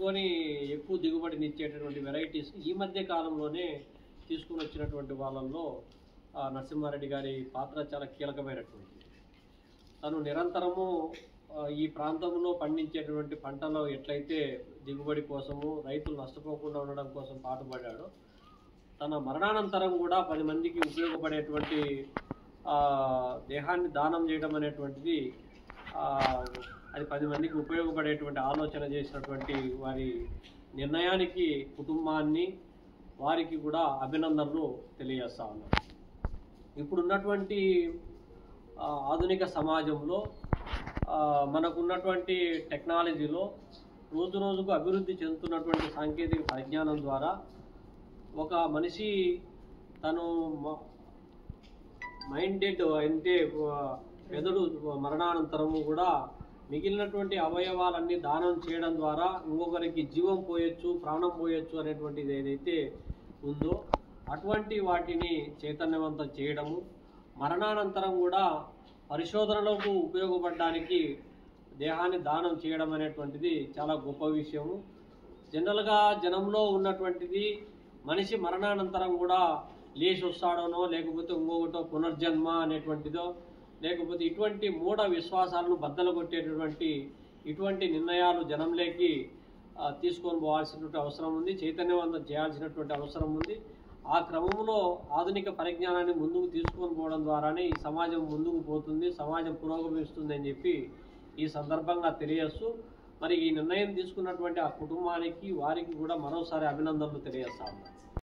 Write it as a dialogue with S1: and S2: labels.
S1: పెట్టుకొని ఎక్కువ దిగుబడినిచ్చేటటువంటి వెరైటీస్ ఈ మధ్య కాలంలోనే తీసుకుని వచ్చినటువంటి వాళ్ళల్లో నరసింహారెడ్డి గారి పాత్ర చాలా కీలకమైనటువంటిది. తను నిరంతరము ఈ ప్రాంతంలో పండించేటువంటి పంటలో ఎట్లయితే దిగుబడి కోసము రైతులు నష్టపోకుండా ఉండడం కోసం పాటుపడ్డాడో, తన మరణానంతరం కూడా 10 మందికి ఉపయోగపడేటువంటి దేహాన్ని దానం చేయడం అనేటువంటిది అది 10 మందికి ఉపయోగపడేటువంటి ఆలోచన చేసినటువంటి వారి నిర్ణయానికి కుటుంబాన్ని వారికి కూడా అభినందనలు తెలియజేస్తా ఉన్నారు. ఇప్పుడున్నటువంటి ఆధునిక సమాజంలో మనకున్నటువంటి టెక్నాలజీలో రోజు రోజుకు అభివృద్ధి చెందుతున్నటువంటి సాంకేతిక పరిజ్ఞానం ద్వారా ఒక మనిషి తను మైండెడ్ అంటే మెదడు మరణానంతరము కూడా మిగిలినటువంటి అవయవాలన్నీ దానం చేయడం ద్వారా ఇంకొకరికి జీవం పోయొచ్చు, ప్రాణం పోయొచ్చు అనేటువంటిది ఏదైతే ఉందో అటువంటి వాటిని చైతన్యవంతం చేయడము, మరణానంతరం కూడా పరిశోధనలకు ఉపయోగపడడానికి దేహాన్ని దానం చేయడం అనేటువంటిది చాలా గొప్ప విషయము. జనరల్గా జనంలో ఉన్నటువంటిది మనిషి మరణానంతరం కూడా లేచి వస్తాడనో లేకపోతే ఇంకొకటో పునర్జన్మ అనేటువంటిదో లేకపోతే ఇటువంటి మూఢ విశ్వాసాలను బద్దలు కొట్టేటటువంటి ఇటువంటి నిర్ణయాలు జనంలోకి తీసుకొని పోవాల్సినటువంటి అవసరం ఉంది, చైతన్యవంతం చేయాల్సినటువంటి అవసరం ఉంది. ఆ క్రమంలో ఆధునిక పరిజ్ఞానాన్ని ముందుకు తీసుకొని పోవడం ద్వారానే ఈ సమాజం ముందుకు పోతుంది, సమాజం పురోగమిస్తుంది అని చెప్పి ఈ సందర్భంగా తెలియజేస్తూ మరి ఈ నిర్ణయం తీసుకున్నటువంటి ఆ కుటుంబానికి వారికి కూడా మరోసారి అభినందనలు తెలియజేస్తా ఉన్నాను.